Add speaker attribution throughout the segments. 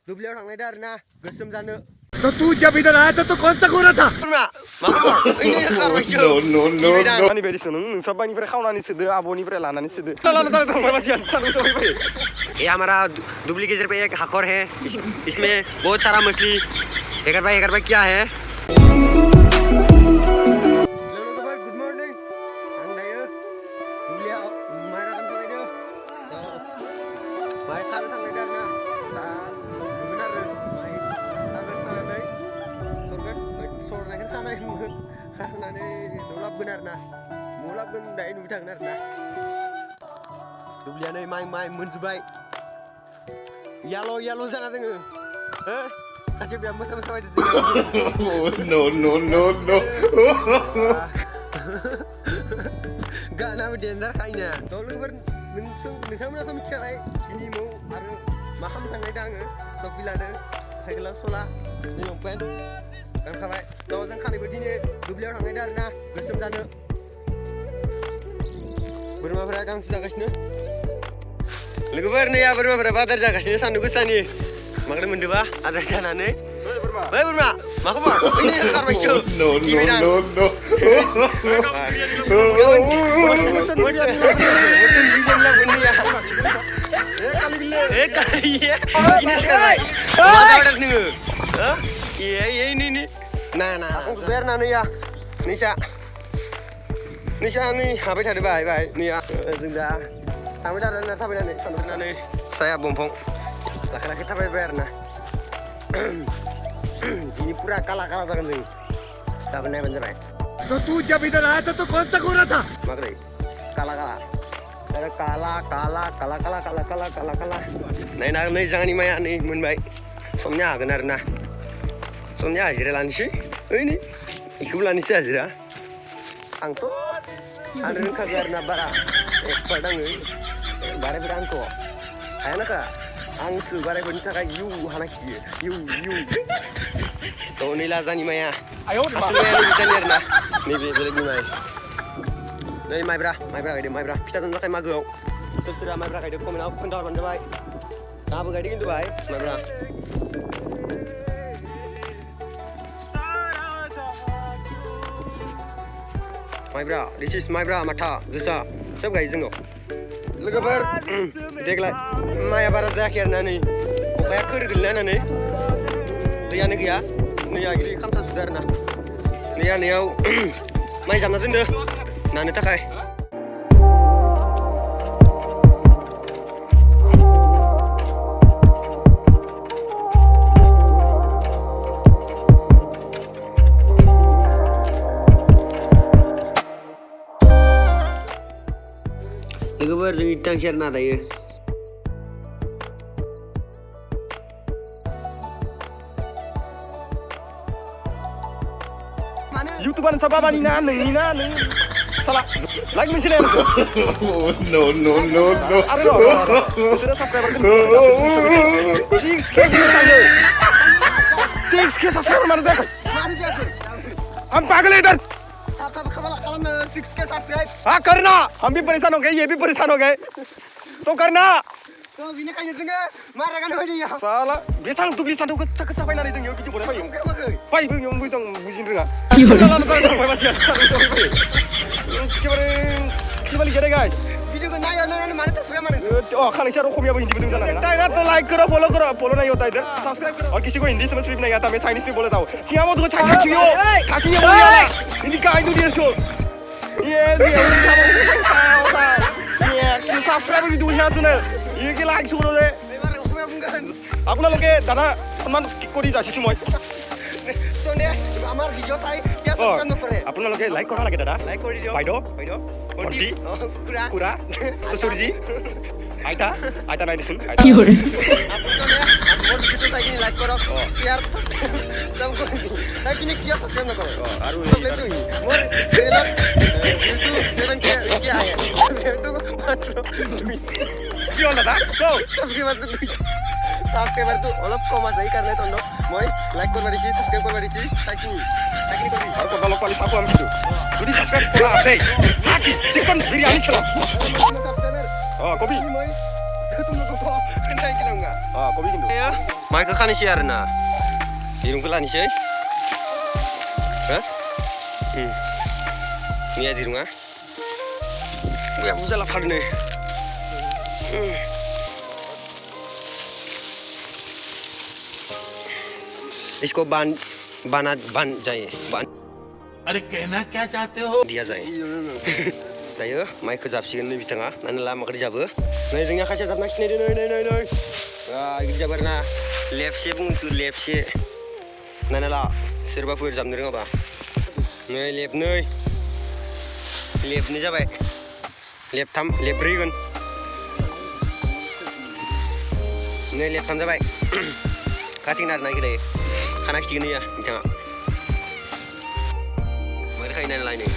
Speaker 1: दुब्लियाव थांनाय दा आरोना गोसोम जानो
Speaker 2: तो तू जब इधर आया था तो कौन सा गोरा था
Speaker 1: ये हमारा दुबली के पे एक हाखर है इसमें बहुत सारा मछली हेकर भाई क्या है गुड मॉर्निंग आं दायो दुब्लियाव माइ रागान थांनायदो माइ खानो थांनायदो आरोना दा नुगोन आरो माइ खागोन खानानै सरनायखौ खानानै न'आव लाबोगोन आरोना न'आव लाबोगोन दायो नुबाय थागोन आरोना दुब्लियानो माइ मोनजोब्बाय याल' जाना दोङो हो सासे बिराद मोसा बायदि
Speaker 2: no
Speaker 1: गानाबो डेन्जार खायना थ' लोगोफोर नोंथांमोनाथ' मिथिखाबाय दिनै आरो मा खालामनो थांनाय दा आङो टपि लादों साइकेलाव सला लंपेन्ट गानखाबाय थ' जों खानैबो दिनै दुब्लियाव थांनाय दा आरोना गोसोम जानो बोरमाफोरा गांसो जागासिनो लोगोफोर नै बोरमाफोरा बादार जागासिनो सान्दुं गोसानि मागोन मोनदोंबा आदार जानानै ओइ बोरमा मा खबर खारबायसो नैसा नै हाबाय थादो बाय नैया जों दा थांबाय थादों थाबायनानै सानदोंनानै साया बंफां लाखै थाबायबाय आरोना दिनै पुरा काला जागोन जों गाबोन नायबानो जाबाय
Speaker 2: तो तू जब इधर आया था तो कौन सा गोरा था
Speaker 1: माग्रै काला नायना नै जाहानि माइया नै मोनबाय समनिया हागोन आरोना समनिया हाजिरा लानोसै ओइ नै बेखौबो लानोसै हाजिरा आंथ' आं रोंखागौ आरोना बारा एक्सपार्ट आङो बारायफोरा आंथ' हायानाखा आंसो बारायफोरनि थाखाय इउ हानाखियो इउ थ' नै लाजानि माइया जानि आरोना नैबे बेलेगनि माइ नै माइब्रा गायदों माइब्रा फिथा जानो थाखाय मागोआव सोरबा माइब्रा गायदों कमेन्टआव खोन्थाहरबानो जाबाय दाबो गायदों खिन्थु भाइ माइब्रा this is माइब्रा माथा जोसा सब गायो जोङो लोगोफोर देग्लाय माइया बारा जायाखै आरोना नै अखाया गोलैनानै दैयानो गैया नैया गिदिर खामसा सुदो आरोना नैया नैयाव माइ जामना दोनदो नानो थाखाय लोगोफोर जों इटांसि आरोना दायो
Speaker 3: YouTuber sababan ina nang salah like mention ya
Speaker 2: no
Speaker 3: sudah subscriber kan 6k subscriber mana dah हम पागल है इधर हाँ करना हम भी परेशान हो गए ये भी परेशान हो गए तो करना साला बेसां दुब्लि सान्दुं गोसा फैनानै जों भिडिअ बनाय फायो जों मोजां बुजिनो रोङा एखेबारे गेले गाइस
Speaker 1: भिडिअखौ नायनानै मानो तस्वीर माने
Speaker 3: खानैसो आरो अखमियाबो हिंदी बोदों जानांगौ ना तो लाइक करो फॉलो नहीं होता इधर सब्सक्राइब करो और किसी को हिंदी समझ नहीं आता मैं चाइनीज में बोलता हूँ सियामो तो चाइनीज छियो काचिया बोलिया हिंदी का आइडू दिया छो ये सब्सक्राइब भी दुनिया सुने ये के लाइक सुनो दे আপোনালোকে দাদা সন্মান কৰি যাইছো মই
Speaker 1: আমাৰ ভিডিঅ' চাই কিয় সাবস্ক্ৰাইব নকৰে
Speaker 3: আপোনালোকে লাইক কৰা লাগে দাদা
Speaker 1: লাইক কৰি দিয়ক
Speaker 3: বাইদেউ ভণ্টি কুৰা চচুৰজি আইতা নাই দিছোন
Speaker 1: কি কৰে মোৰ ভিডিঅ'টো চাই কিনে লাইক কৰক শ্বেয়াৰ সব কৰি চাই কিনে কিয় সাবস্ক্ৰাইব নকৰে
Speaker 3: আৰু
Speaker 1: মোৰ চেনেলত ভিউটো 7k কি আহে ভিউটো মাত্ৰ
Speaker 3: কি হ'ল দাদা তো
Speaker 1: সাবস্ক্রাইবার তো অলপ কম আছে এই কারণে তন্দ মই লাইক করবা দিছি সাবস্ক্রাইব করবা দিছি সাইকিনি করবি
Speaker 3: আর কত লোক পালি সাকো আমি যদি সাবস্ক্রাইব করা আছে সাকি চিকেন বিরিয়ানি খেলা কবি
Speaker 1: মই তুমি তো साइकेलाव enggak?
Speaker 3: kopi gitu.
Speaker 1: Ayo, maइखौ खानोसै आरोना दिरुंखौ लानोसै निया दिरुङा गया बुरजा लाफादो नै इसको बान जाए
Speaker 4: अरे कहना क्या चाहते हो
Speaker 1: दिया जाए दायो माइखौ जाबसिगोन नै बिथाङा नानै लामाखौ जाबो नै जोंनि आखाइया जाबना खिनायदो नै गिदिर जाबाय आरोना लेफ्टसे बुङो लेफ्टसे नायना ला सोरबाफोर जाबनो रोङाबा नै लेफ्टनै जाबाय लेफ्ट 3 लेफ्ट 4 होगोन नै लेफ्ट 3 जाबाय खाथिगोन आरोना इखो दायो खाना खिथिगोन इया बिथाङा मारै खायो नायना लाय नै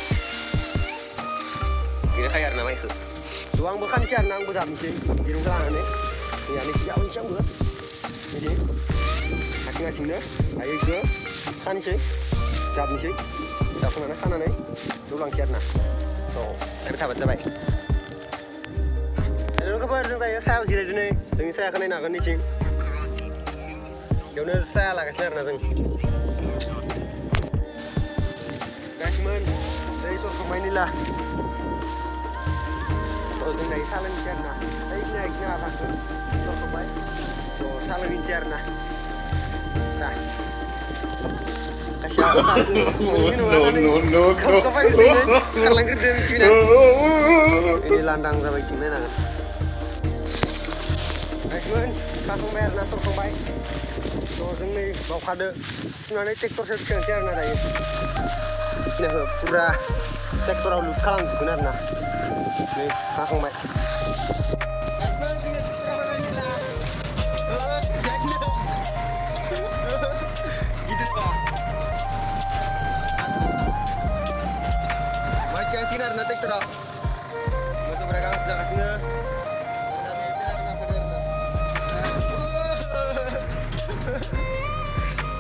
Speaker 1: खायो आरोना माइखौ थ' आंबो खानोसै आरोना आंबो जाबनोसै दिरुंखौ लानानै मैयानो जाबनोसै आंबो बिदि आथिंनो दायो इखौ खानोसै जाबनोसै जाबखांनानै खानानै दौलांसै आरोना थ' थाबानो जाबाय लोगोफोर जों दायो सायाव जिरायदो नै जोंनि सायाखौ नायनो हागोन नैथिं बेयावनो साया लागासिनो आरोना जों गासिमोन दै सरखांबाय निला जों दायो साहा लोंनोसै आरोना इखिनि आबादखौ सरखांबाय थ' साहा लोंनोसै आरोना ini landang जाबाय थिं नायनांगोन गासिमोन खाखांबाय आरोना सरखांबाय थ' जों नै बावखादो सुनानै ट्रेक्टरसो थिखांसै आरोना दायो फुरा ट्रेक्टराव लुट खालामजोबगोन आरोना नै खाखांबाय मानसियासिन आरोना ट्रेक्टराव मोसौफोरा गांसो जागासिनो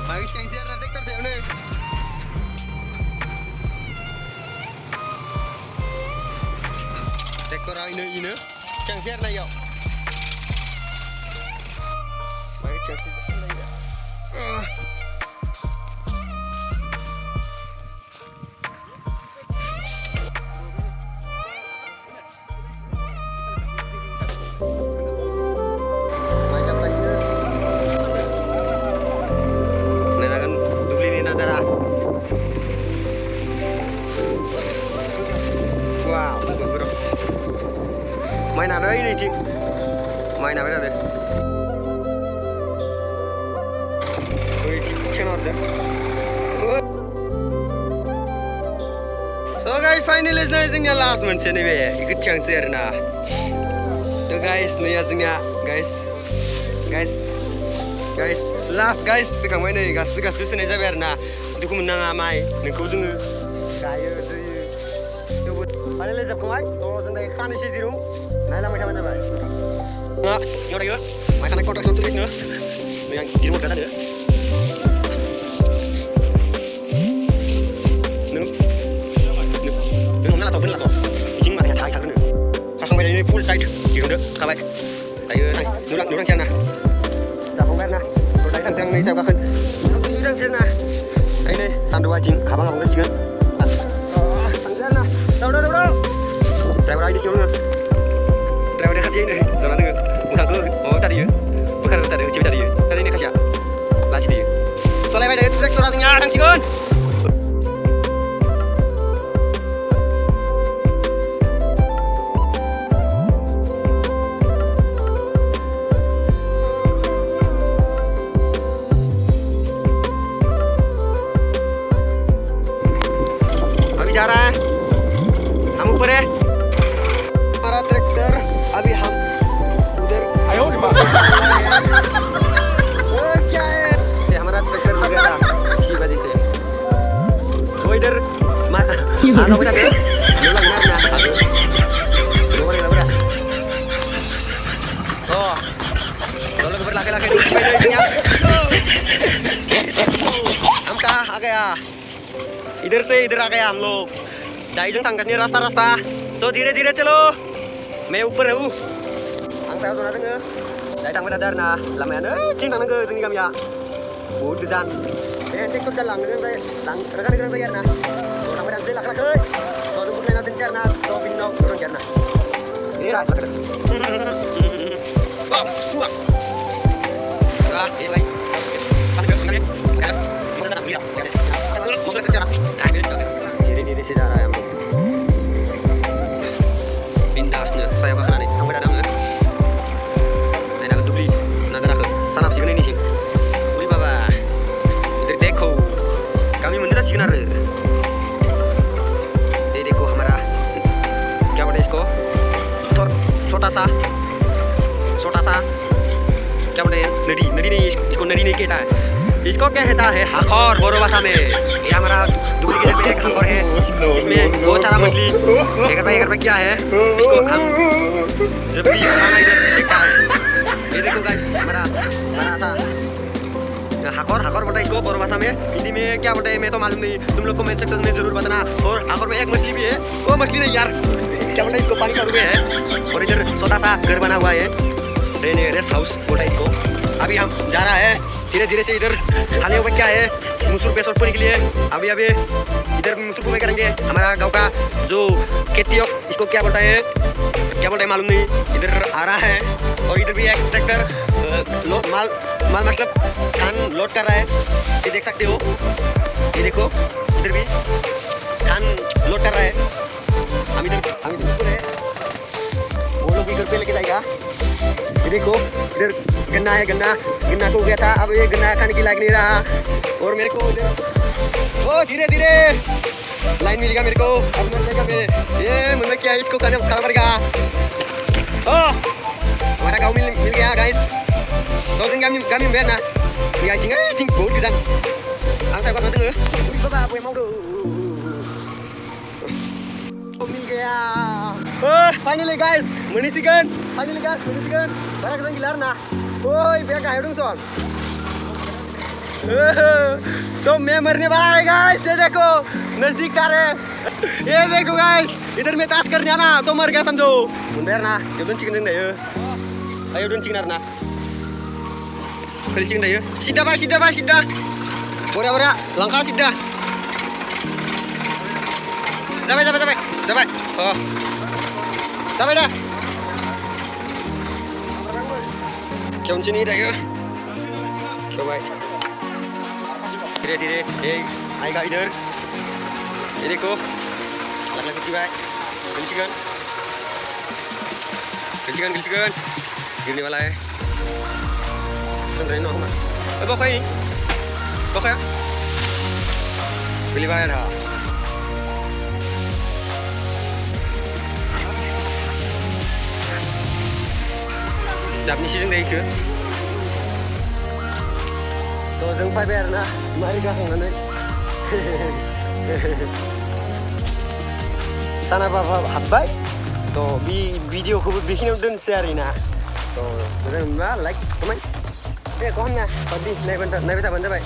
Speaker 1: माइक सिखांसै आरोना ट्रेक्टर सायावनो ट्रेक्टरा इनो सिखांसै आरोना इयाव mic सिखांसै main ada ini cing main apa ada so guys finally जोंनिया last मोनसे नैबे इखौ थिखांसै आरोना तो guys नै जोंनिया guys last guys सिखांबाय नै गासै सोनाय जाबाय आरोना दुखु मोननाङा माइ नोंखौ जोङो गायो जोयो थेवबो फाइनालि जोबखांबाय थ' जों दायो खानोसै दिरुं नायलांबाय थाबानो जाबाय सिङाव दायो माइ खानाय कन्ट्राक्सन सोलिगासिनो नै आं दिरुं हरग्रा जादों नों हमना लाथ' दोनलाथ' बिथिं माखाया थागोन खाखांबाय दायो फुल टाइट दिरुंदो खाबाय दायो नुलांसै आरोना जाखांबाय आरोना दायो थांसै आं नै सायाव गाखोन नुलांसै आरोना दायो नै सान्दुंआ आथिं हाबां जासिगोन थांसै आरोना दाउ ड्राइभारा ini siapa ड्राइभार खाथियाव नै जना दोङो मोखांखौ माबा थादोयो बोखारनो थादो होथिबाय थादोयो दा नै खाथिया लासि दोयो सलायबाय दायो ट्रेक्टरा जोंनिया थांसिगोन अभी जा रहा है हम ऊपर है हमारा ट्रैक्टर अभी हम उधर आयो क्या है ये हमारा ट्रैक्टर लगा था इसी वजह से वो इधर आना बेटा दे लो लगना ना आगे लो बड़े लगा ओ लोग ऊपर लाके हम कहाँ आ गया इधर से इधर आ गया हम लोग दाई जों थांगासिनो रास्ता तो धीरे धीरे चलो मैं ऊपर हूँ आं सायाव जना दोङो दायो थांबाय थादों आरो ना लामायानो थिं थांनांगौ जोंनि गामिया बहुद गोजान ट्रेक्टर दा लांनो गोनां जायो रोगानो गोनां जायो आरो ना थांबाय थानोसै लाखाखै जों बुरलायना दोनसै आरो ना बिनि उनाव दोनसै आरो ना Diri-diri darah yang bindasnya saya bahkan nih sampai datang ya. Nah, nak dubli nazar aku. Sanap sih ini sih. Uri baba. Iधर देखो. Kami मंदिर से किनारे. ये देखो हमारा क्या बोलते हैं इसको? छोटा सा क्या बोलते हैं? नदी नहीं इसको नदी नहीं कहता है. इसको क्या कहता है? हाखोर बोरो भाषा में. ये हमारा दुबली के पे एक हाखोर है. इसमें बहुत सारा मछली. एकर पे क्या है? इसको हम जब भी खाना इधर देखता है. ये देखो गाइस हमारा सा हाखोर बोलता है इसको बोरो भाषा में. हिंदी में क्या बोलते हैं मैं तो मालूम नहीं. तुम लोग कमेंट सेक्शन में जरूर बताना. और हाखोर में एक मछली भी है. वो मछली नहीं यार. क्या बोलते हैं इसको पानी का रुपये है. और इधर छोटा सा घर बना हुआ है. रेस्ट हाउस बोलता है इसको. अभी हम जा रहा है धीरे से इधर खाली होगा क्या है मुसुर पे सोटपुरी के लिए. अभी इधर मुसुर में करेंगे. हमारा गांव का जो खेती हो इसको क्या बोलता है मालूम नहीं. इधर आ रहा है और इधर भी एक ट्रैक्टर माल मतलब धान लोड कर रहा है. ये देख सकते हो. ये देखो इधर भी धान लोड कर रहा है. हम इधर है वो लोग भी घर पे लेके जाएगा. ये देखो इधर गन्ना है. गन्ना को गया था. अब ये गन्ना खाने की लायक नहीं रहा. और मेरे को इधर धीरे लाइन मिलेगा मेरे को. अब मिलेगा मेरे ये मतलब क्या है इसको खाना पड़ेगा. हमारा गांव मिल गया गाइस. तो दिन kami bayar na. Ya ting बहुत गोजान. Ang saya kau dengar. Coba apa yang mau do. मिल गया. Finally guys, menisikan. Barang kita gilar na. Oi, biar kau dong soal. तो मैं मरने वाला है गाइस. ये देखो नजदीक आ रहे. ये देखो गाइस इधर में ताश करने आना तो मर गया समझो. Mundur na. Jodon chicken deh ya. Ayo don chicken na. Kali chicken deh ya. Sida. Bora. Langkah sida. Sampai. Oh. Sampai dah. Kau sini dah ya. Kau baik. धीरे ये आएगा इधर. ये देखो अलग कुछ बाय चिकन गिरने वाला है. Pokoknya beli bayar ha. Dapni sih jeng ke. तो जों फैबाय आरो ना माइ गाखांनानै सानाबा हाबबाय. तो बे भिडिअखौबो बेखिनियाव दोनसै आरोना. तो मोजां मोनबा लाइक कमेन्ट. कमेन्ट नायबाय थाबानो जाबाय.